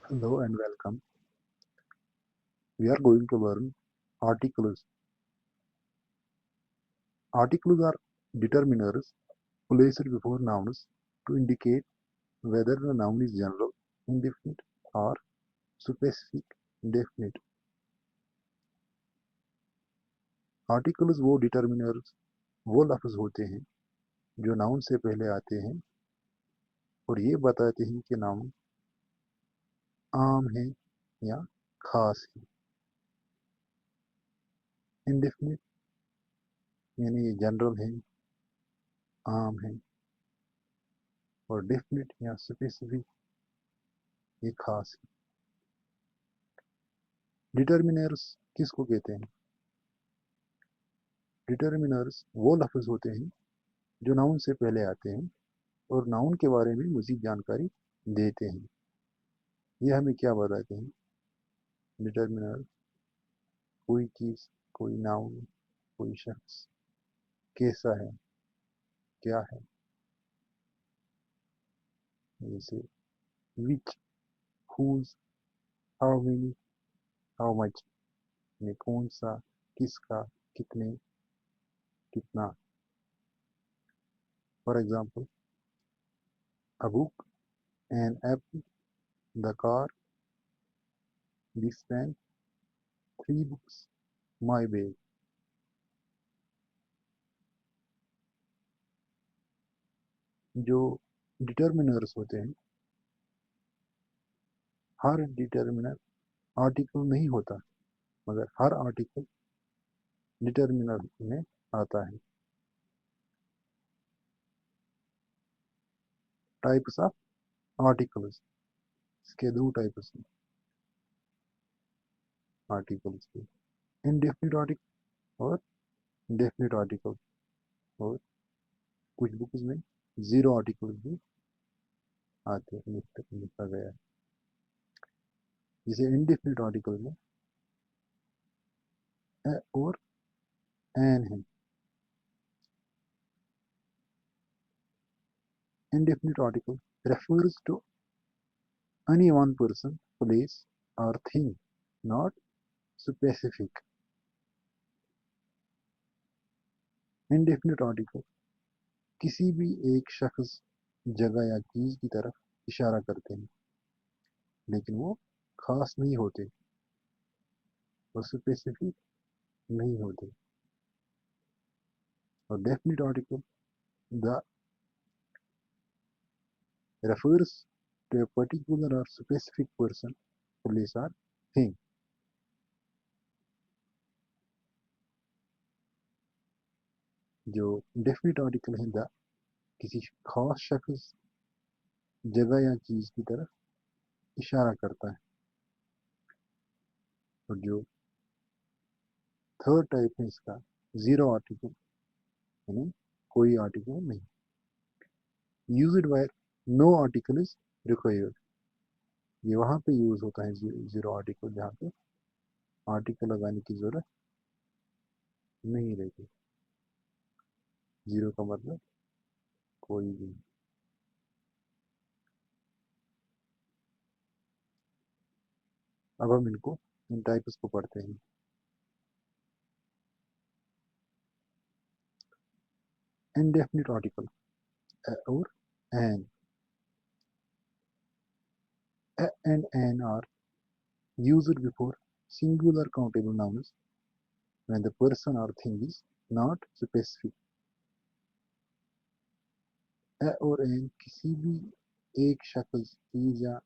Hello and welcome. We are going to learn articles. Articles are determiners placed before nouns to indicate whether the noun is general, indefinite or specific, indefinite. Articles वो determiners वो लफ्ज होते हैं जो noun से पहले आते हैं और ये बताते हैं कि नाउन आम है या खास है। इंडेफिनिट यानी ये जनरल है, आम है, और डेफिनिट या स्पेसिफिक ये खास है। डिटर्मिनर्स किसको कहते हैं? डिटर्मिनर्स वो लफ्ज होते हैं जो नाउन से पहले आते हैं और नाउन के बारे में मजीद जानकारी देते हैं। ये हमें क्या बताते हैं? डिटर्मिनर कोई चीज़, कोई नाउन, कोई शख्स कैसा है, क्या है। जैसे which, whose, how many, how much, में कौन सा, किसका, कितने, कितना। For example, a book, an apple, the car, this pen, 3 books, my bag. जो डिटर्मिनर्स होते हैं, हर डिटर्मिनर आर्टिकल नहीं होता, मगर हर आर्टिकल डिटर्मिनर में आता है। टाइप्स ऑफ आर्टिकल्स, इसके दो टाइप्स हैं आर्टिकल्स के, इनडेफिनिट आर्टिकल और डेफिनिट आर्टिकल। और कुछ बुक्स में जीरो आर्टिकल भी आते हैं, लिखा गया है। जैसे इनडेफिनिट आर्टिकल में ए और एन है। Indefinite article refers to any one person, place or thing, not specific. Indefinite article किसी भी एक शख्स, जगह या चीज की तरफ इशारा करते हैं, लेकिन वो खास नहीं होते और स्पेसिफिक नहीं होते। और definite article the refers to a particular or specific person, place or thing. जो डेफिनिट आर्टिकल है द किसी खास शख्स, जगह या चीज की तरफ इशारा करता है। और जो थर्ड टाइप है इसका, जीरो आर्टिकल, यानी कोई आर्टिकल नहीं। Used where no article is required, ये वहां पे यूज होता है जीरो आर्टिकल जहाँ पे आर्टिकल लगाने की जरूरत नहीं रहती। जीरो का मतलब कोई भी। अब हम इनको, इन टाइप्स को पढ़ते हैं। इनडेफिनिट आर्टिकल और N, and an are used before singular countable nouns when the person or thing is not specific. ए और एन किसी भी एक शख्स, चीज या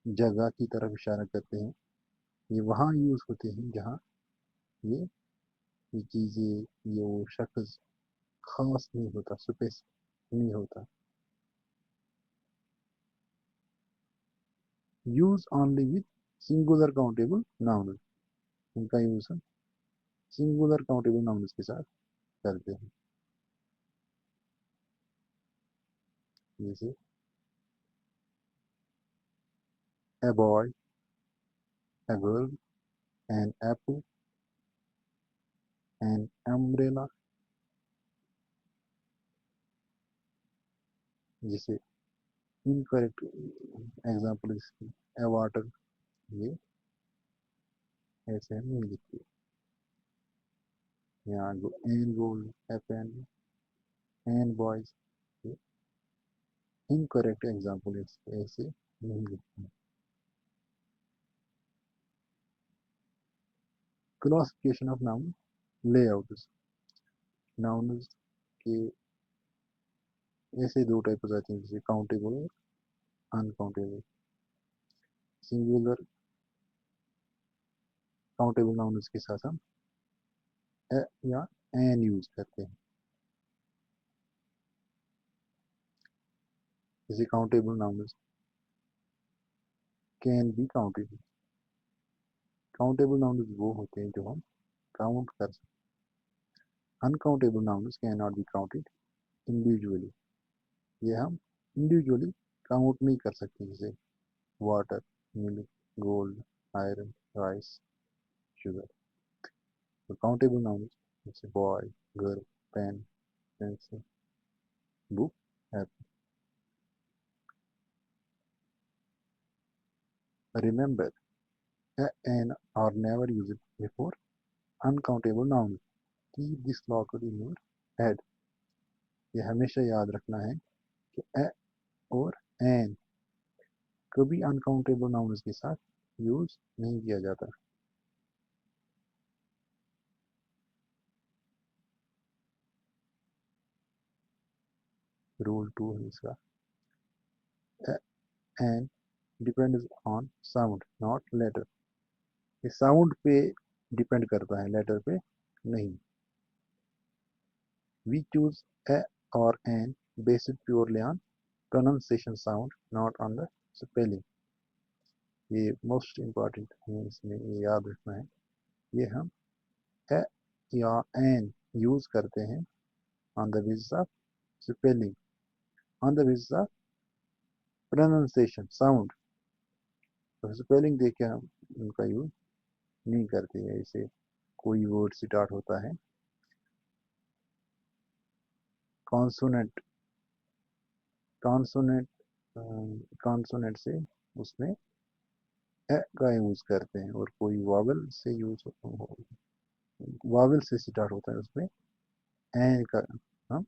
जगह की तरफ इशारा करते हैं। ये वहाँ यूज होते हैं जहाँ ये ये चीजें, ये वो शख्स खास नहीं होता, स्पेसिफिक नहीं होता। Use only with singular countable noun, इनका यूज हम सिंगुलर काउंटेबल नाउन्स के साथ करते हैं। जैसे a boy, a girl, an apple, an umbrella. जैसे इनकरेक्ट एग्जाम्पल इसकी ए वाटर, ये ऐसे हम नहीं लिखते। यहाँ an gold F an boys, incorrect example ऐसे नहीं लिखते। Classification of noun layouts, nouns के ऐसे दो टाइप हो जाते हैं, जैसे काउंटेबल और अनकाउंटेबल। सिंगुलर काउंटेबल नाउन्स के साथ हम ए या एन यूज करते हैं। जैसे countable nouns can be counted, countable nouns वो होते हैं जो हम काउंट कर सकते हैं। Uncountable nouns can not be counted individually, ये हम इंडिविजुअली काउंट नहीं कर सकते, जैसे water, milk, gold, iron, rice, sugar. तो काउंटेबल नाउन्स जैसे boy, girl, pen, pencil, book, apple. Remember, an are never used before uncountable noun, keep this locked in your head. ये हमेशा याद रखना है कि ए और एन कभी अनकाउंटेबल नाउन्स के साथ यूज नहीं किया जाता। रूल 2 है इसका, an depends on sound not letter, ये साउंड पे डिपेंड करता है, लेटर पे नहीं। वी चूज ए और an based purely on pronunciation sound, not on the spelling। ये मोस्ट इम्पॉर्टेंट है, इसमें ये याद रखना है। ये हम ए या एन यूज करते हैं on the basis of spelling, on the basis of pronunciation sound. तो स्पेलिंग देख के हम उनका यूज नहीं करते हैं। ऐसे कोई वर्ड स्टार्ट होता है कॉन्सोनेंट, कॉन्सोनेंट कॉन्सोनेंट से उसमें ए का यूज करते हैं, और कोई वावल से यूज वावल से स्टार्ट होता है उसमें एन का हम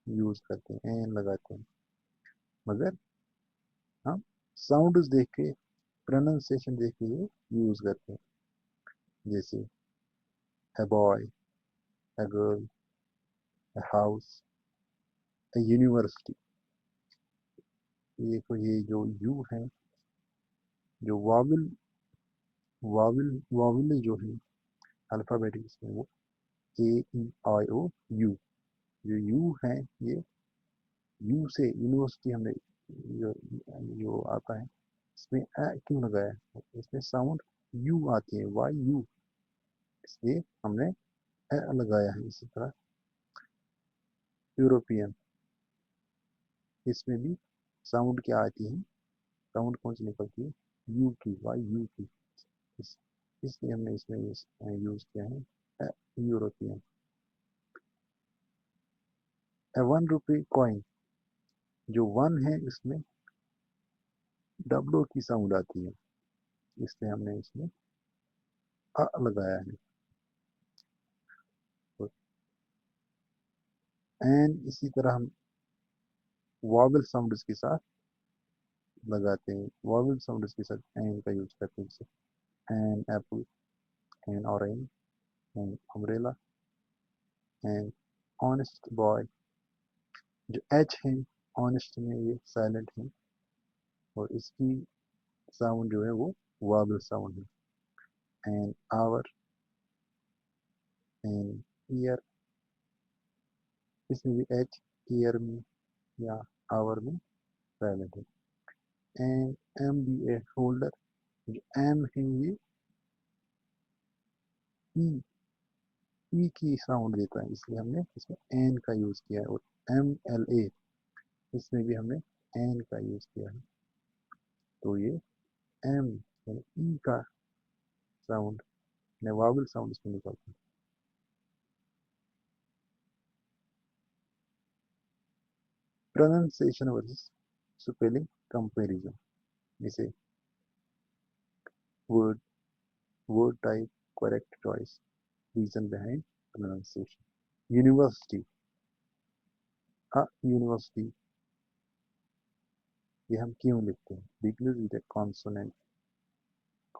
यूज करते हैं, एन लगाते हैं। मगर हम साउंड देख के, प्रोनाउंसिएशन देख के ये यूज करते हैं, जैसे a boy, a girl, a house, a university। ये तो ये जो यू है, जो वाविल वाविल वाविल जो है अल्फाबेटिक्स में, वो ए ई आई ओ यू, जो यू है ये यू से यूनिवर्सिटी हमने जो जो आता है, इसमें ए क्यों लगाया है, इसमें साउंड यू आती है, वाई यू, इसलिए हमने ए लगाया है। इसी तरह यूरोपियन, इसमें भी साउंड क्या आती है, साउंड कौन सी निकलती है, यू की, वाई यू की। इस, इसलिए हमने इसमें यूज किया है यूरोपियन। ₹1 कॉइन, जो वन है इसमें डब्लो की साउंड आती है, इसलिए हमने इसमें अ लगाया है। तो एन इसी तरह हम वॉवल साउंड के साथ लगाते हैं, वॉवल साउंड के साथ एन का यूज करते हैं, जैसे an apple, an orange, an umbrella, an honest boy. जो एच है ऑनेस्ट में, ये साइलेंट है, और इसकी साउंड जो है वो वॉवल साउंड है। एन आवर, एन ईयर, इसमें भी एच ईयर में या आवर में साइलेंट है। एन एम बी ए होल्डर, जो एम है ये ई ई की साउंड देता है, इसलिए हमने इसमें एन का यूज किया है। और एम एल ए, इसमें भी हमने एन का यूज किया है। तो ये एम यानी ई का साउंड, वावल साउंड इसमें निकलता है। pronunciation versus spelling comparison. इसे word word type correct choice reason behind pronunciation. University, a university, ये हम क्यों लिखते हैं? Because with a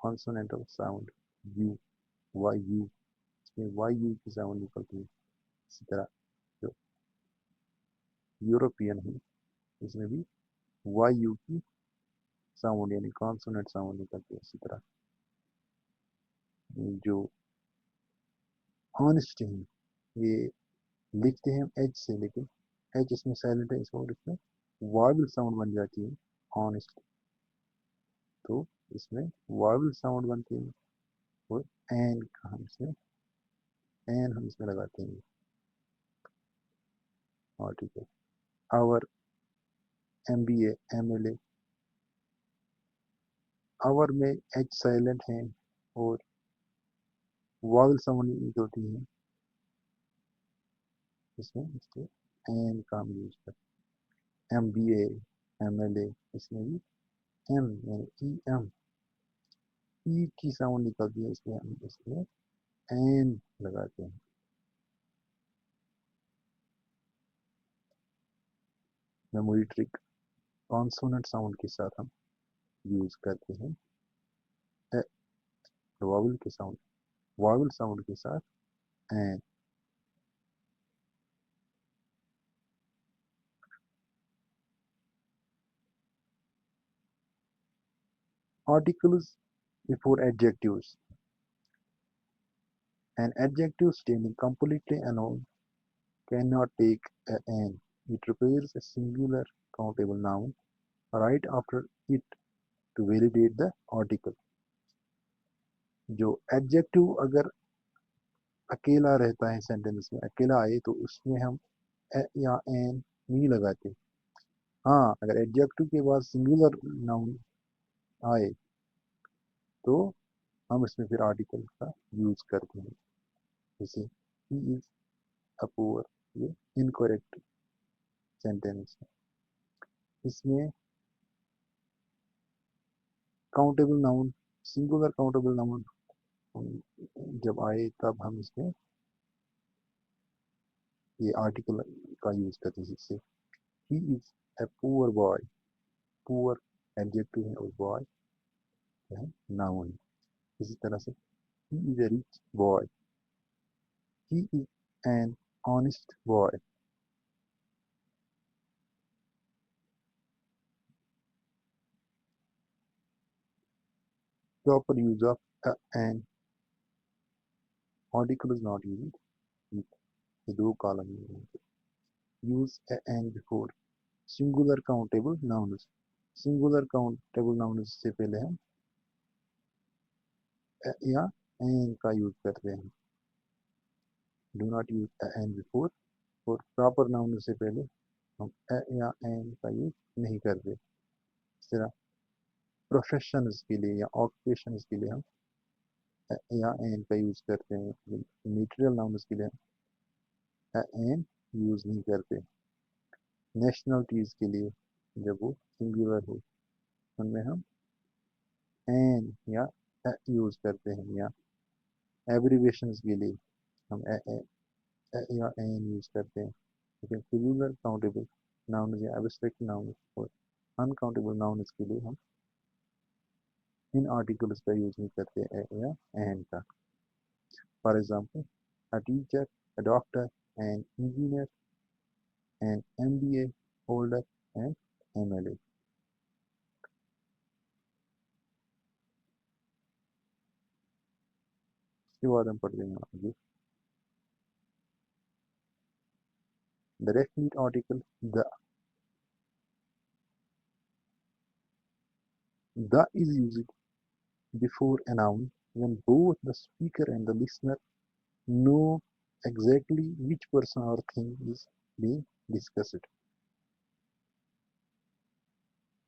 consonantal sound u, yu, इसमें yu की साउंड निकलती है. इसी तरह जो यूरोपियन है इसमें भी yu की साउंड यानी कॉन्सोनेंट साउंड निकलती है. इसी तरह जो ऑनेस्ट है ये लिखते हैं एच से, लेकिन एच इसमें साइलेंट है, इसको इसमें वावल साउंड बन जाती है ऑनेस्ट, तो इसमें वावल साउंड बनती है और एन का हम इसमें लगाते हैं. और ठीक है, आवर, MBA, MLA, आवर में एच साइलेंट है और वावल साउंड निकलती है इसमें, इसके एन का हम यूज करते हैं. MBA, MLA, इसमें भी एम यानी ई की साउंड निकलती है, इसमें हम इसमें एन लगाते हैं. मेमोरी ट्रिक, कॉन्सोनेंट साउंड के साथ हम यूज करते हैं वावल साउंड के साथ N. Articles before adjectives. An adjective stating completely alone cannot take an. It requires a singular countable noun right after it to validate the article. जो adjective अगर अकेला रहता है सेंटेंस में, अकेला आए तो उसमें हम ए या एन नहीं लगाते. हाँ, अगर एडजेक्टिव के बाद सिंगुलर नाउन आए तो हम इसमें फिर आर्टिकल का यूज करते हैं. जैसे ही इज अ पुअर, ये इनकरेक्ट सेंटेंस है. इसमें countable noun, singular countable noun जब आए तब हम इसमें ये आर्टिकल का यूज करते हैं. जैसे he is a poor boy, poor adjective है और बॉय है नाउन. इसी तरह से he is a rich boy, he is an honest boy. Proper use of an article is not used with the दो कॉलम में. use an before singular countable nouns. Singular countable noun से पहले हम या an का use करते हैं. Do not use an before. और प्रॉपर नाउन से पहले हम या एन का यूज नहीं करते. इस तरह प्रोफेशंस के लिए या ऑक्यूपेशंस के लिए हम या एन का यूज करते हैं. मटेरियल नाउन्स के लिए हम एन यूज नहीं करते. नेशनलिटीज के लिए जब वो सिंगुलर हो उनमें हम एन या यूज करते हैं. या एब्रीवेशंस के लिए हम या एन यूज करते हैं. लेकिन सिंगुलर काउंटेबल नाउन या एब्स्ट्रैक्ट नाउन और अनकाउंटेबल नाउन्स के लिए हम इन आर्टिकल्स का यूज नहीं करते या एन का. For example, a teacher, a doctor, an engineer, an MBA holder and MLA. इसके बाद हम पढ़ते हैं आगे the definite article the. The is used before a noun when both the speaker and the listener know exactly which person or thing is being discussed.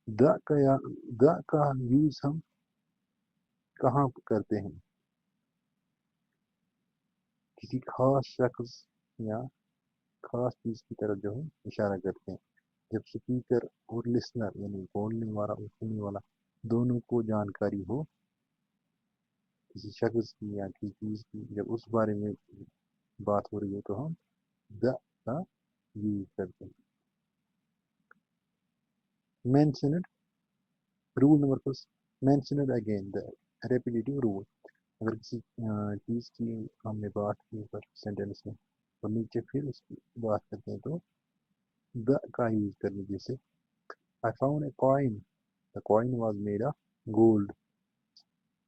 The का use हम कहाँ करते हैं? किसी खास शख्स या खास चीज की तरफ जो है इशारा करते हैं. जब स्पीकर और लिसनर यानी बोलने वाला और सुनने वाला दोनों को जानकारी हो किसी शख्स की या किसी चीज़ की, जब उस बारे में बात हो रही हो तो हम द का यूज करते हैं। Mentioned, rule number first, mentioned again the repetitive rule. अगर किसी चीज़ की हमने बात की ऊपर सेंटेंस में और नीचे फिर उसकी बात करते हैं तो द का यूज करने, जैसे I found a coin, the coin was made of gold.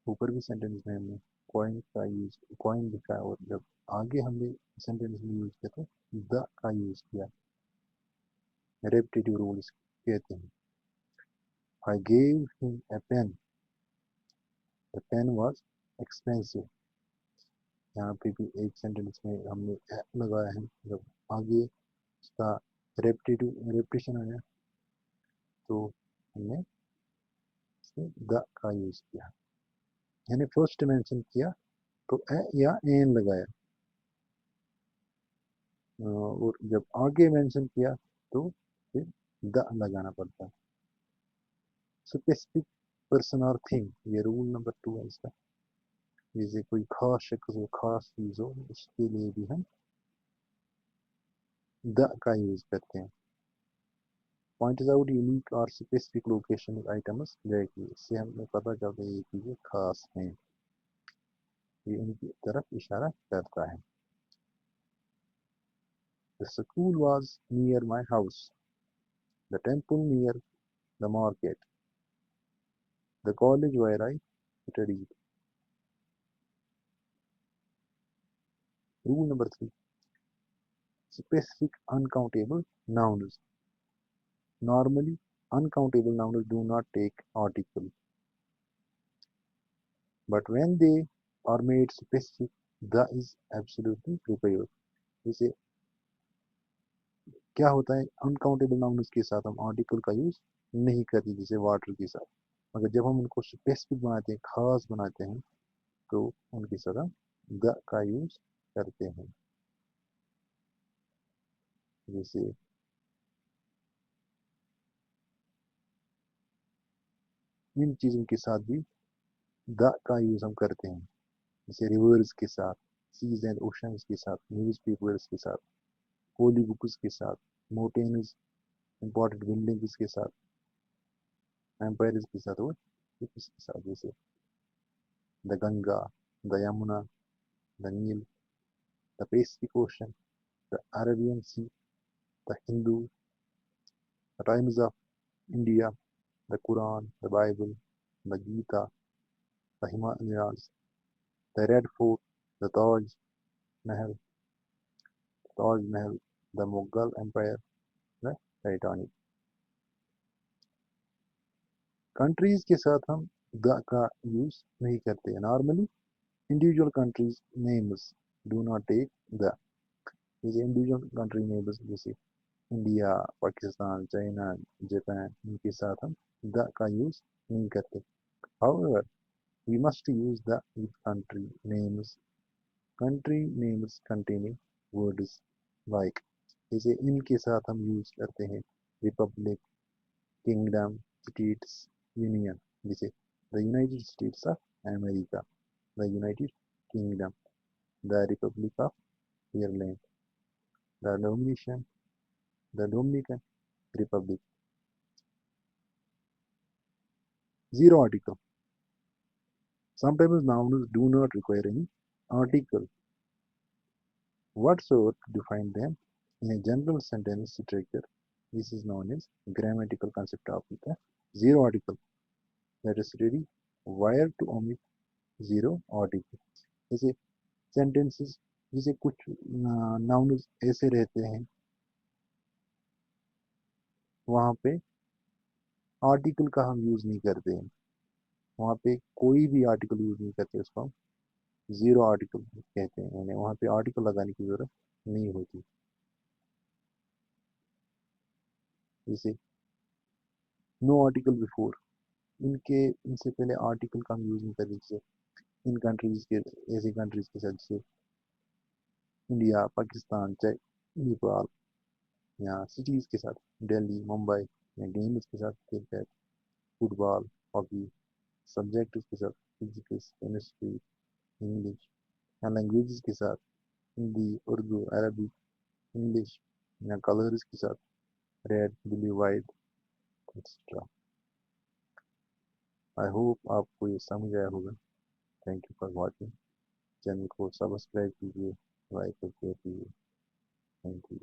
ऊपर भी सेंटेंस में हमने कॉइन का यूज, कॉइन लिखा है और जब आगे हमने सेंटेंस में यूज किया तो द का यूज किया। रेपिटेटिव रूल कहते हैं। I gave him a pen, the pen was expensive. यहाँ पे भी एक सेंटेंस में हमने लगाया है, जब आगे उसका रेपिटेशन आया तो हमने द का यूज किया। यानी फर्स्ट मेंशन किया तो ए या एन लगाया, और जब आगे मेंशन किया तो फिर द लगाना पड़ता है। स्पेसिफिक पर्सन और थिंग, ये रूल नंबर 2 है इसका। जैसे कोई खास शख्स हो, खास चीज हो, उसके लिए भी हम द का यूज करते हैं। पॉइंट आउट यूनिक और स्पेसिफिक लोकेशन आइटम्स डायरेक्टली, इससे हमें पता चलता है ये चीजें खास हैं, ये उनकी तरफ इशारा करता है। The school was near my house, the temple near the market, the college where I studied. Rule number 3, specific uncountable nouns. Normally, uncountable nouns do not take article, but when they are made specific, the is absolutely required. जैसे क्या होता है, uncountable nouns के साथ हम article का use नहीं करते, जैसे वाटर के साथ। मगर जब हम उनको स्पेसिफिक बनाते हैं, खास बनाते हैं, तो उनके साथ हम द का यूज करते हैं। जैसे इन चीज़ों के साथ भी द का यूज हम करते हैं, जैसे रिवर्स के साथ, सीज एंड ओशंस के साथ, न्यूज पेपर्स के साथ, होली बुक्स के साथ, मोटेन्स, इंपॉर्टेंट बिल्डिंग्स के साथ, एम्पायर्स के साथ और ships के साथ, जैसे the Ganga, the Yamuna, the Nile, the Pacific Ocean, the Arabian Sea, the Hindu, the Times of India, the Quran, the Bible, the Gita, the Himalayas, the Red Fort, the Taj Mahal, the Mughal empire, the Titanic. Countries के साथ हम the का use नहीं करते। Normally individual countries names do not take the, जैसे individual country names जैसे India, Pakistan, China, Japan, इनके साथ हम द का यूज नहीं करते। However we must use the with country names, country names containing words like, जैसे इनके साथ हम यूज करते हैं रिपब्लिक, किंगडम, स्टेट्स, यूनियन, जैसे the United States of America, the United Kingdom, the Republic of Ireland, the dominion, the Dominican Republic. Zero article. Sometimes nouns do not require any article whatsoever to define them in a general sentence structure. This is known as grammatical concept of the zero article. Let us study where to omit zero article. जैसे sentences, जैसे कुछ nouns ऐसे रहते हैं वहाँ पे article का हम यूज नहीं करते हैं, वहाँ पे कोई भी आर्टिकल यूज नहीं करते, उसको हम जीरो आर्टिकल कहते हैं, यानी वहाँ पे आर्टिकल लगाने की जरूरत नहीं होती। जैसे नो आर्टिकल बिफोर, इनसे पहले आर्टिकल का हम यूज नहीं करते, जैसे इन कंट्रीज के, ऐसी कंट्रीज के साथ जैसे इंडिया, पाकिस्तान, नेपाल, या सिटीज़ के साथ, दिल्ली, मुंबई, या गेम्स के साथ क्रिकेट, फुटबॉल, हॉकी, सब्जेक्ट्स के साथ फिजिक्स, केमिस्ट्री, इंग्लिश, या लैंग्वेजेस के साथ हिंदी, उर्दू, अरबिक, इंग्लिश, या कलर्स के साथ red, blue, white, etcetera. I hope आपको ये समझ आया होगा। Thank you for watching. Channel को सब्सक्राइब कीजिए, लाइक और शेयर कीजिए। Thank you.